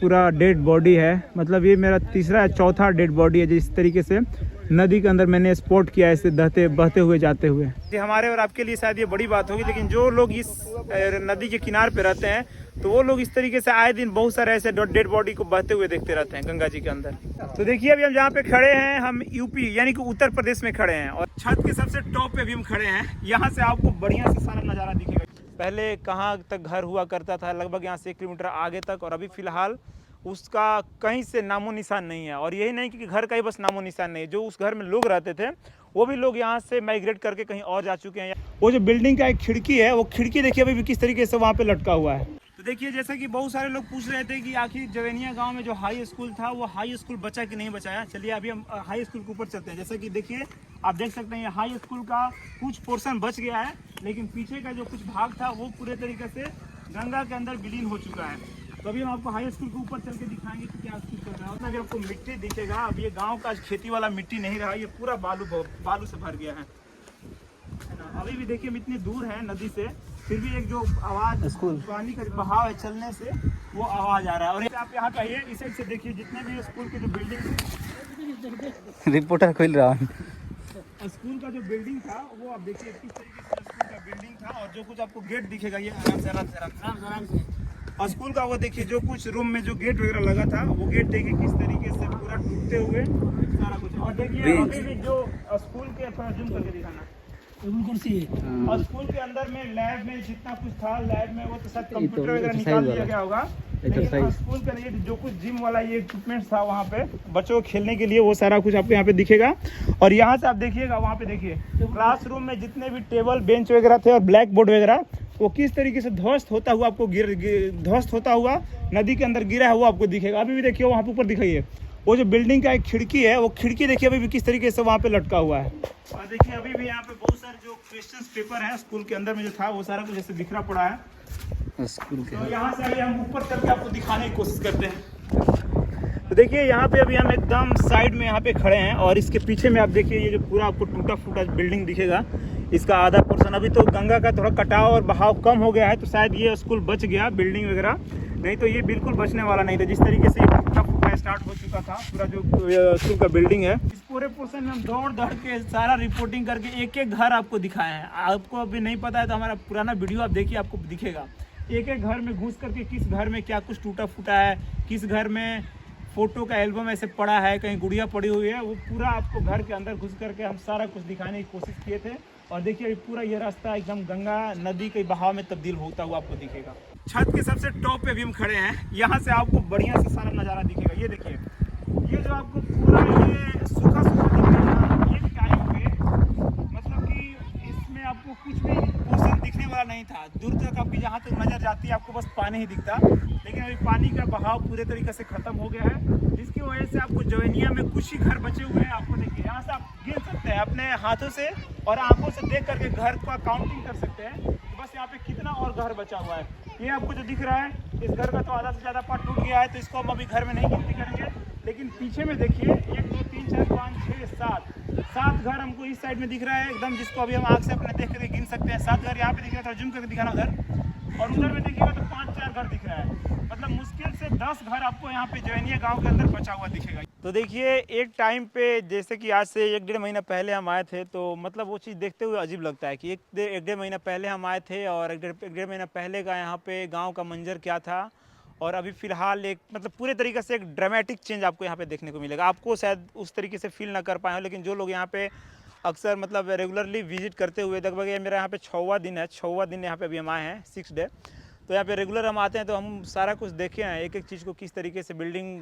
पूरा dead body है, मतलब ये मेरा तीसरा या चौथा डेड बॉडी है जिस तरीके से नदी के अंदर मैंने स्पॉट किया है, इसे बहते हुए जाते हुए। ये हमारे और आपके लिए शायद ये बड़ी बात होगी, लेकिन जो लोग इस नदी के किनारे पे रहते हैं तो वो लोग इस तरीके से आए दिन बहुत सारे ऐसे डेड बॉडी को बहते हुए देखते रहते हैं गंगा जी के अंदर। तो देखिए अभी हम जहाँ पे खड़े हैं, हम यूपी यानी कि उत्तर प्रदेश में खड़े हैं और छत के सबसे टॉप पे भी हम खड़े हैं। यहाँ से आपको बढ़िया से सारा नज़ारा दिखेगा। पहले कहाँ तक घर हुआ करता था, लगभग यहाँ से 1 किलोमीटर आगे तक, और अभी फिलहाल उसका कहीं से नामो निशान नहीं है। और यही नहीं कि घर का ही बस नामो निशान नहीं है, जो उस घर में लोग रहते थे वो भी लोग यहाँ से माइग्रेट करके कहीं और जा चुके हैं। वो जो बिल्डिंग का एक खिड़की है, वो खिड़की देखिए अभी भी किस तरीके से वहाँ पे लटका हुआ है। तो देखिए जैसा कि बहुत सारे लोग पूछ रहे थे कि आखिर जवेनिया गांव में जो हाई स्कूल था वो हाई स्कूल बचा कि नहीं बचाया। चलिए अभी हम हाई स्कूल के ऊपर चलते हैं। जैसा कि देखिए आप देख सकते हैं हाई स्कूल का कुछ पोर्शन बच गया है, लेकिन पीछे का जो कुछ भाग था वो पूरे तरीके से गंगा के अंदर विलीन हो चुका है। तो अभी हम आपको हाई स्कूल के ऊपर चल के दिखाएंगे कि क्या स्कूल चल रहा है। अभी आपको मिट्टी दिखेगा, अब ये गाँव का खेती वाला मिट्टी नहीं रहा, ये पूरा बालू से भर गया है ना। अभी भी देखिए हम इतनी दूर है नदी से, फिर भी एक जो आवाज पानी का बहाव है चलने से वो आवाज आ रहा है। और आप यहाँ पे आइए, इस साइड से देखिए जितने भी स्कूल के जो बिल्डिंग रिपोर्टर खोल रहा है, स्कूल का जो बिल्डिंग था वो आप देखिए किस तरीके से स्कूल का बिल्डिंग था। और जो कुछ आपको गेट दिखेगा ये आराम से और स्कूल का वो देखिए जो कुछ रूम में जो गेट वगैरह लगा था वो गेट देखिए किस तरीके से पूरा टूटते हुए सारा कुछ। और देखिए अभी भी जो स्कूल के, थोड़ा जूम करके दिखाना, और स्कूल के अंदर में लैब में जितना कुछ था, लैब में वो तो सब कंप्यूटर वगैरह निकाल दिया गया होगा, लेकिन स्कूल का ये जो कुछ जिम वाला ये इक्विपमेंट था वहाँ पे बच्चों को खेलने के लिए, वो सारा कुछ आपको यहाँ पे दिखेगा। और यहाँ से आप देखिएगा वहाँ पे देखिए क्लासरूम में जितने भी टेबल बेंच वगैरह थे और ब्लैक बोर्ड वगैरह वो किस तरीके से ध्वस्त होता हुआ आपको ध्वस्त होता हुआ नदी के अंदर गिरा है वो आपको दिखेगा। अभी भी देखिए वहाँ पे ऊपर दिखाइए वो जो बिल्डिंग का एक खिड़की है, वो खिड़की देखिए अभी भी किस तरीके से वहाँ पे लटका हुआ है। और देखिए अभी भी यहाँ पे बहुत सारे जो क्वेश्चन पेपर है स्कूल के अंदर में जो था वो सारा कुछ ऐसे बिखरा पड़ा है स्कूल के। तो यहाँ से अभी हम ऊपर चल के आपको दिखाने की कोशिश करते हैं। तो देखिए यहाँ पे अभी हम एकदम साइड में यहाँ पे खड़े हैं और इसके पीछे में आप देखिए ये जो पूरा आपको टूटा फूटा बिल्डिंग दिखेगा, इसका आधा पोर्शन अभी तो गंगा का थोड़ा कटाव और बहाव कम हो गया है, तो शायद ये स्कूल बच गया बिल्डिंग वगैरह, नहीं तो ये बिल्कुल बचने वाला नहीं था। जिस तरीके से ये टूटा फूटा स्टार्ट हो चुका था पूरा जो स्कूल का बिल्डिंग है। इस पूरे पोर्शन में हम दौड़ के सारा रिपोर्टिंग करके एक एक घर आपको दिखाए हैं। आपको अभी नहीं पता है तो हमारा पुराना वीडियो आप देखिए, आपको दिखेगा एक एक घर में घुस करके किस घर में क्या कुछ टूटा फूटा है, किस घर में फोटो का एल्बम ऐसे पड़ा है, कहीं गुड़िया पड़ी हुई है, वो पूरा आपको घर के अंदर घुस करके हम सारा कुछ दिखाने की कोशिश किए थे। और देखिए पूरा ये रास्ता एकदम गंगा नदी के बहाव में तब्दील होता हुआ आपको दिखेगा। छत के सबसे टॉप पे भी हम खड़े हैं, यहाँ से आपको बढ़िया से सारा नज़ारा दिखेगा। ये देखिए ये जो आपको पूरा ये सूखा दिख रहा है, ये टाइम पे मतलब कि इसमें आपको कुछ भी पोर्शन दिखने वाला नहीं था। दूर तक आपकी जहाँ तक नज़र जाती है आपको बस पानी ही दिखता, लेकिन अभी पानी का बहाव पूरे तरीके से खत्म हो गया है, जिसकी वजह से आपको जवेनिया में कुछ ही घर बचे हुए हैं। आपको देखिए यहाँ से आप गिन सकते हैं अपने हाथों से और आंखों से देख करके घर का काउंटिंग कर सकते हैं कि बस यहाँ पे कितना और घर बचा हुआ है। ये आपको जो दिख रहा है इस घर का तो आधा से ज़्यादा पार्ट टूट गया है, तो इसको हम अभी घर में नहीं गिनती करेंगे, लेकिन पीछे में देखिए 1 2 3 4 5 6 7 घर हमको इस साइड में दिख रहा है एकदम, जिसको अभी हम आँख से अपने देख करके गिन सकते हैं। 7 घर यहाँ पे दिख रहा है, जूम करके दिखाना उधर, और उधर में देखिएगा तो 5 4 घर दिख रहा है। मतलब मुश्किल से 10 घर आपको यहाँ पे जवेनिया गांव के अंदर बचा हुआ दिखेगा। तो देखिए एक टाइम पे जैसे कि आज से 1 डेढ़ महीना पहले हम आए थे, तो मतलब वो चीज़ देखते हुए अजीब लगता है कि 1 डेढ़ महीना पहले हम आए थे और 1 डेढ़ महीना पहले का यहाँ पे गाँव का मंजर क्या था, और अभी फ़िलहाल एक मतलब पूरे तरीके से एक ड्रामेटिक चेंज आपको यहाँ पे देखने को मिलेगा। आपको शायद उस तरीके से फील ना कर पाए हो, लेकिन जो लोग यहाँ पे अक्सर मतलब रेगुलरली विजिट करते हुए, लगभग ये मेरा यहाँ पे 6वां दिन है, 6वां दिन यहाँ पे अभी हम आए हैं 6 डे, तो यहाँ पे रेगुलर हम आते हैं तो हम सारा कुछ देखे हैं, एक एक चीज़ को किस तरीके से बिल्डिंग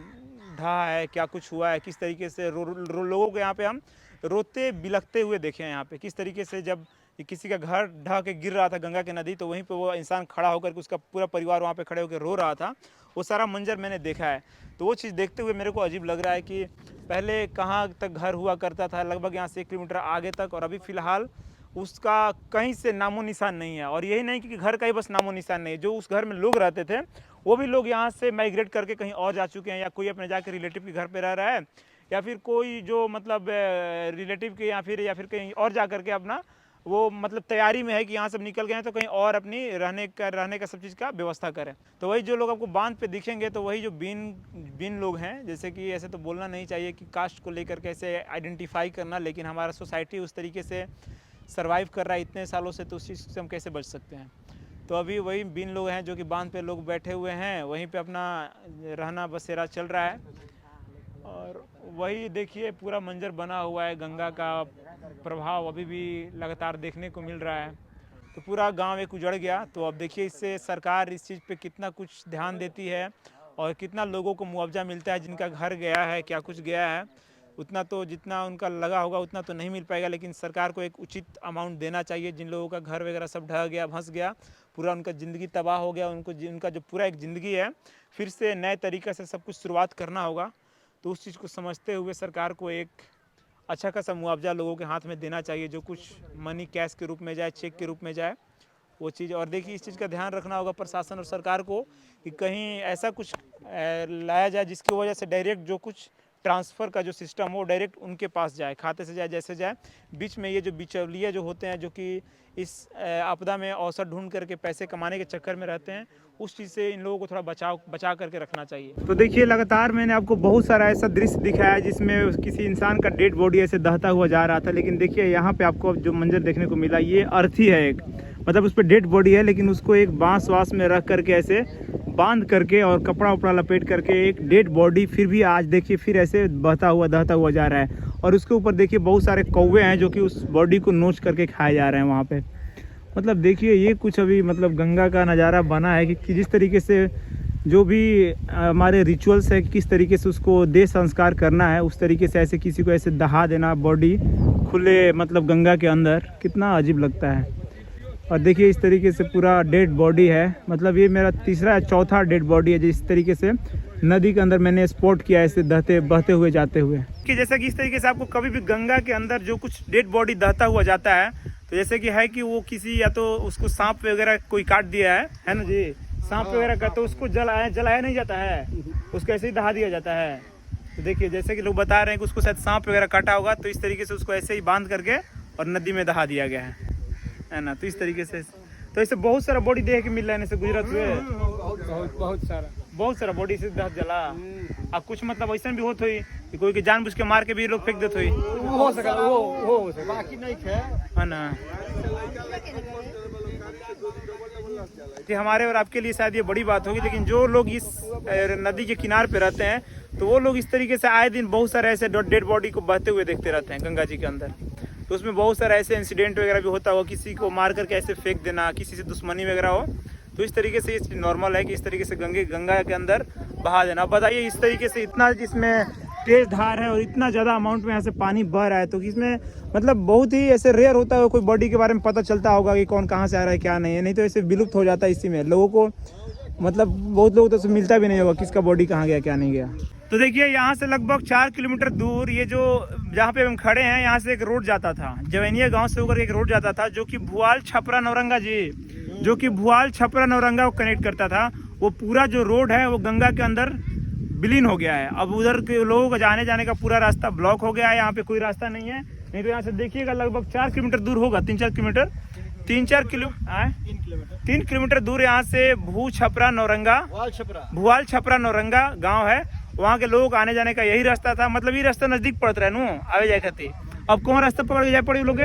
ढहा है, क्या कुछ हुआ है, किस तरीके से लोगों को यहाँ पे हम रोते बिलखते हुए देखे हैं। यहाँ पे किस तरीके से जब किसी का घर ढह के गिर रहा था गंगा के नदी, तो वहीं पे वो इंसान खड़ा होकर के उसका पूरा परिवार वहाँ पे खड़े होकर रो रहा था, वो सारा मंजर मैंने देखा है। तो वो चीज़ देखते हुए मेरे को अजीब लग रहा है कि पहले कहाँ तक घर हुआ करता था, लगभग यहाँ से 1 किलोमीटर आगे तक, और अभी फ़िलहाल उसका कहीं से नामो निशान नहीं है। और यही नहीं कि घर का ही बस नामो निशान नहीं है, जो उस घर में लोग रहते थे वो भी लोग यहाँ से माइग्रेट करके कहीं और जा चुके हैं, या कोई अपने जाके रिलेटिव के घर पे रह रहा है, या फिर कोई जो मतलब रिलेटिव के या फिर कहीं और जा करके अपना वो मतलब तैयारी में है कि यहाँ से निकल गए हैं तो कहीं और अपनी रहने का सब चीज़ का व्यवस्था करें। तो वही जो लोग आपको बांध पे दिखेंगे तो वही जो बिन लोग हैं, जैसे कि ऐसे तो बोलना नहीं चाहिए कि कास्ट को लेकर कैसे आइडेंटिफाई करना, लेकिन हमारा सोसाइटी उस तरीके से सर्वाइव कर रहा है इतने सालों से, तो उस चीज़ से हम कैसे बच सकते हैं। तो अभी वही बिन लोग हैं जो कि बांध पे लोग बैठे हुए हैं, वहीं पे अपना रहना बसेरा चल रहा है। और वही देखिए पूरा मंजर बना हुआ है, गंगा का प्रभाव अभी भी लगातार देखने को मिल रहा है। तो पूरा गांव एक उजड़ गया। तो अब देखिए इससे सरकार इस चीज़ पे कितना कुछ ध्यान देती है और कितना लोगों को मुआवजा मिलता है, जिनका घर गया है, क्या कुछ गया है, उतना तो जितना उनका लगा होगा उतना तो नहीं मिल पाएगा, लेकिन सरकार को एक उचित अमाउंट देना चाहिए। जिन लोगों का घर वगैरह सब ढह गया, धंस गया, पूरा उनका ज़िंदगी तबाह हो गया, उनका जो पूरा एक ज़िंदगी है फिर से नए तरीक़े से सब कुछ शुरुआत करना होगा। तो उस चीज़ को समझते हुए सरकार को एक अच्छा खासा मुआवजा लोगों के हाथ में देना चाहिए, जो कुछ मनी कैश के रूप में जाए, चेक के रूप में जाए, वो चीज़। और देखिए इस चीज़ का ध्यान रखना होगा प्रशासन और सरकार को कि कहीं ऐसा कुछ लाया जाए जिसकी वजह से डायरेक्ट जो कुछ ट्रांसफ़र का जो सिस्टम हो डायरेक्ट उनके पास जाए, खाते से जाए, जैसे जाए। बीच में ये जो बिचौलिए जो होते हैं, जो कि इस आपदा में अवसर ढूंढ करके पैसे कमाने के चक्कर में रहते हैं, उस चीज़ से इन लोगों को थोड़ा बचा करके रखना चाहिए। तो देखिए लगातार मैंने आपको बहुत सारा ऐसा दृश्य दिखाया जिसमें किसी इंसान का डेड बॉडी ऐसे दहता हुआ जा रहा था, लेकिन देखिए यहाँ पे आपको जो मंजर देखने को मिला, ये अर्थी है एक, मतलब उस पर डेड बॉडी है, लेकिन उसको एक बांस वास में रख करके ऐसे बांध करके और कपड़ा उपड़ा लपेट करके एक डेड बॉडी फिर भी आज देखिए फिर ऐसे दहता हुआ जा रहा है। और उसके ऊपर देखिए बहुत सारे कौवे हैं जो कि उस बॉडी को नोच करके खाए जा रहे हैं वहाँ पे। मतलब देखिए ये कुछ अभी मतलब गंगा का नज़ारा बना है कि जिस तरीके से जो भी हमारे रिचुअल्स है, किस तरीके से उसको देह संस्कार करना है, उस तरीके से ऐसे किसी को ऐसे दहा देना बॉडी खुले मतलब गंगा के अंदर, कितना अजीब लगता है। और देखिए इस तरीके से पूरा डेड बॉडी है, मतलब ये मेरा तीसरा या चौथा डेड बॉडी है जिस तरीके से नदी के अंदर मैंने स्पॉट किया ऐसे बहते हुए जाते हुए। कि जैसा कि इस तरीके से आपको कभी भी गंगा के अंदर जो कुछ डेड बॉडी दहता हुआ जाता है, तो जैसे कि है कि वो किसी या तो उसको सांप वगैरह कोई काट दिया है ना जी, सांप वगैरह का, तो उसको जलाया नहीं जाता है, उसको ऐसे ही दहा दिया जाता है। तो देखिए जैसे कि लोग बता रहे हैं कि उसको शायद सांप वगैरह काटा होगा, तो इस तरीके से उसको ऐसे ही बांध करके और नदी में दहा दिया गया है ना। तो इस तरीके से तो ऐसे बहुत सारा बॉडी देख के मिल रहा है से गुजरात हुए, बहुत सारा बॉडी से दह जला। अब कुछ मतलब ऐसा भी होत हुई कि कोई के जानबूझ के मार के भी लोग फेंक देते हुई, हो सका वो बाकी नहीं है ना। कि हमारे और आपके लिए शायद ये बड़ी बात होगी, लेकिन जो लोग इस नदी के किनारे पे रहते हैं तो वो लोग इस तरीके से आए दिन बहुत सारे ऐसे डेड बॉडी को बहते हुए देखते रहते हैं गंगा जी के अंदर। तो उसमें बहुत सारा ऐसे इंसिडेंट वगैरह भी होता हो, किसी को मार करके ऐसे फेंक देना, किसी से दुश्मनी वगैरह हो, तो इस तरीके से ये नॉर्मल है कि इस तरीके से गंगा के अंदर बहा देना। अब बताइए इस तरीके से इतना जिसमें तेज धार है और इतना ज़्यादा अमाउंट में यहाँ से पानी बह रहा है, तो इसमें मतलब बहुत ही ऐसे रेयर होता है कोई बॉडी के बारे में पता चलता होगा कि कौन कहाँ से आ रहा है क्या नहीं है, नहीं तो ऐसे विलुप्त हो जाता है इसी में। लोगों को मतलब बहुत लोगों तो मिलता भी नहीं होगा किसका बॉडी कहाँ गया क्या नहीं गया। तो देखिए यहाँ से लगभग 4 किलोमीटर दूर ये जो जहाँ पे हम खड़े हैं, यहाँ से एक रोड जाता था, जवैनिया गांव से होकर एक रोड जाता था जो कि भुआल छपरा नौरंगा जी, जो कि भुआल छपरा नौरंगा को कनेक्ट करता था। वो पूरा जो रोड है वो गंगा के अंदर विलीन हो गया है। अब उधर के लोगों को जाने का पूरा रास्ता ब्लॉक हो गया है, यहाँ पे कोई रास्ता नहीं है। नहीं तो यहाँ से देखिएगा लगभग 4 किलोमीटर दूर होगा, 3-4 किलोमीटर 3 किलोमीटर दूर यहाँ से भुआल छपरा नौरंगा गांव है। वहाँ के लोग आने जाने का यही रास्ता था, मतलब ये रास्ता नजदीक पड़ता है नू आवे जाए खातिर। अब कौन रास्ता पकड़ के जाए पड़े लोग,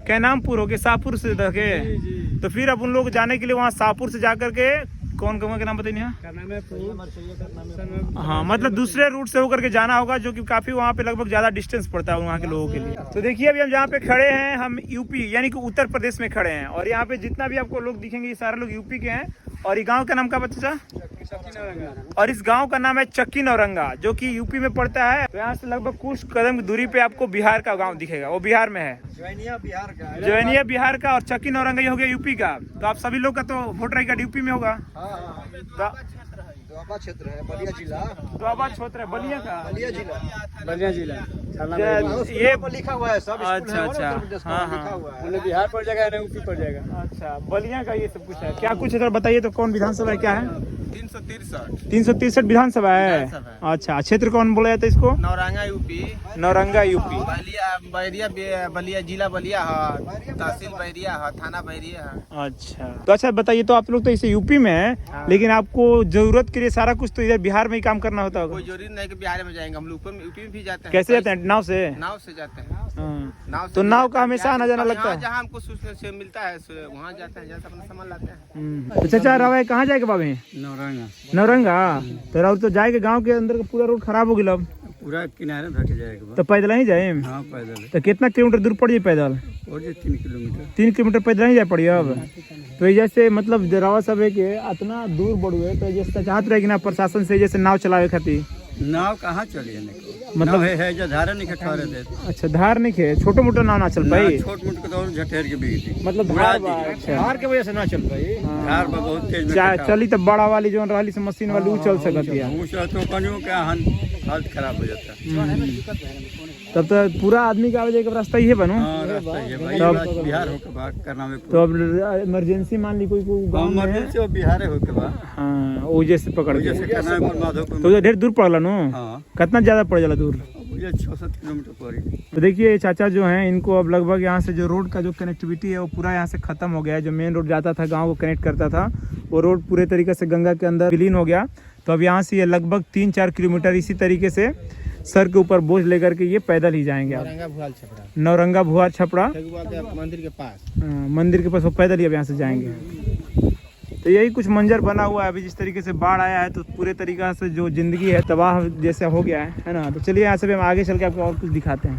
कैनामपुर हो के शाहपुर से के, तो फिर अब उन लोग जाने के लिए वहाँ शाहपुर से जा करके कौन गाँव के नाम बताइए, हाँ मतलब दूसरे रूट से होकर के जाना होगा, जो कि काफी वहाँ पे लगभग ज्यादा डिस्टेंस पड़ता है वहाँ के लोगों के लिए। तो देखिए अभी हम जहाँ पे खड़े हैं, हम यूपी यानी कि उत्तर प्रदेश में खड़े हैं, और यहाँ पे जितना भी आपको लोग दिखेंगे ये सारे लोग यूपी के हैं। और ये गांव का नाम क्या बच्चा, और इस गांव का नाम है चक्की नौरंगा, जो कि यूपी में पड़ता है। तो यहाँ से लगभग कुछ कदम की दूरी पे आपको बिहार का गांव दिखेगा, वो बिहार में है, जवैनिया बिहार का, और चक्की नौरंगा ये हो गया यूपी का। तो आप सभी लोग का तो वोटर आई कार्ड यूपी में होगा। दोआबा क्षेत्र है, बलिया जिला, दोआबा क्षेत्र है, बलिया का, बलिया जिला ये लिखा हुआ है सब। अच्छा हाँ, बिहार पड़ जाएगा, यूपी पड़ जाएगा। अच्छा बलिया का ये सब कुछ है, क्या कुछ है बताइए तो, कौन विधानसभा है क्या है? 363 363 विधानसभा है। विधानसभा है। अच्छा, क्षेत्र कौन बोला जाता है इसको? Nauranga UP, Nauranga UP. बलिया जिला बलिया है, तहसील बैरिया है, थाना बैरिया है। अच्छा, तो अच्छा बताइए, तो आप लोग तो इसे यूपी में है, हाँ। लेकिन आपको जरूरत के लिए सारा कुछ तो इधर बिहार में ही काम करना होता होगा। कोई जरूरी नहीं कि बिहार में जाएंगे, हम लोग यूपी में भी जाते हैं। कैसे जाते हैं? नाव से? नाव से जाते हैं। हाँ। नाव से तो भी नाव जाते का हैं। हमेशा आना जाना लगता है? जहाँ हमको सूचना से मिलता है वहाँ जाते हैं, जैसे अपना सामान लाते हैं। तो चाचा रवा कहाँ जाएगा बाबे? नौरंगा नौरंगा। तो राउर तो जाएगा गांव के अंदर का पूरा रोड खराब हो गया अब। पूरा किनारे धके जाएगा। तो पैदल ही जाए? हाँ पैदल तो कितना किलोमीटर दूर पड़ जाए पैदल? और जो 3 किलोमीटर 3 किलोमीटर पैदल ही जाए पड़ी अब। तो ये जैसे मतलब जरावा सब है कि इतना दूर बढ़ुए, तो जैसे चाहत रहे कि ना प्रशासन से जैसे नाव चलावे खातिर? नाव कहाँ चली है मतलब है जो धारा नहीं ठहरे दे। अच्छा, धार नहीं खे, छोटे मोटे नाव ना चल पाई? छोट मोट के तो झटेर के बीच मतलब धार धार के वजह से ना चल पाई। धार पर बहुत तेज में चली तो बड़ा वाली जो रही से मशीन वाली वो चल सकती है। ऊंचा तो कनियों का हालत खराब हो जाता है। तब तो पूरा आदमी का आवाजाही का रास्ता ही है बनू। हाँ, रास्ता ये भाई तब- बिहार होकर भाग करना में तो अब इमरजेंसी मान ली कोई गाँव में है, इमरजेंसी और बिहार होकर भाग हाँ वो जैसे पकड़ के, जैसे करना है माधोपुर तो ढेर दूर पड़ला नु। हाँ कितना ज्यादा पड़ जाला दूर? मुझे 6-7 किलोमीटर पड़ी। तो देखिए चाचा जो हैं, इनको अब लगभग यहाँ से जो रोड का जो कनेक्टिविटी है वो पूरा यहाँ से खत्म हो गया है। जो मेन रोड जाता था गांव को कनेक्ट करता था, वो रोड पूरे तरीके से गंगा के अंदर विलीन हो गया। तो अब यहाँ से ये लगभग 3-4 किलोमीटर इसी तरीके से सर के ऊपर बोझ लेकर के ये पैदल ही जाएंगे आप। नौरंगा भुआर छपरा मंदिर के पास, मंदिर के पास वो पैदल ही अब यहाँ से जाएंगे। तो यही कुछ मंजर बना हुआ है। अभी जिस तरीके से बाढ़ आया है तो पूरे तरीका से जो जिंदगी है तबाह जैसा हो गया है ना। तो चलिए यहाँ से भी हम आगे चल के आपको और कुछ दिखाते हैं।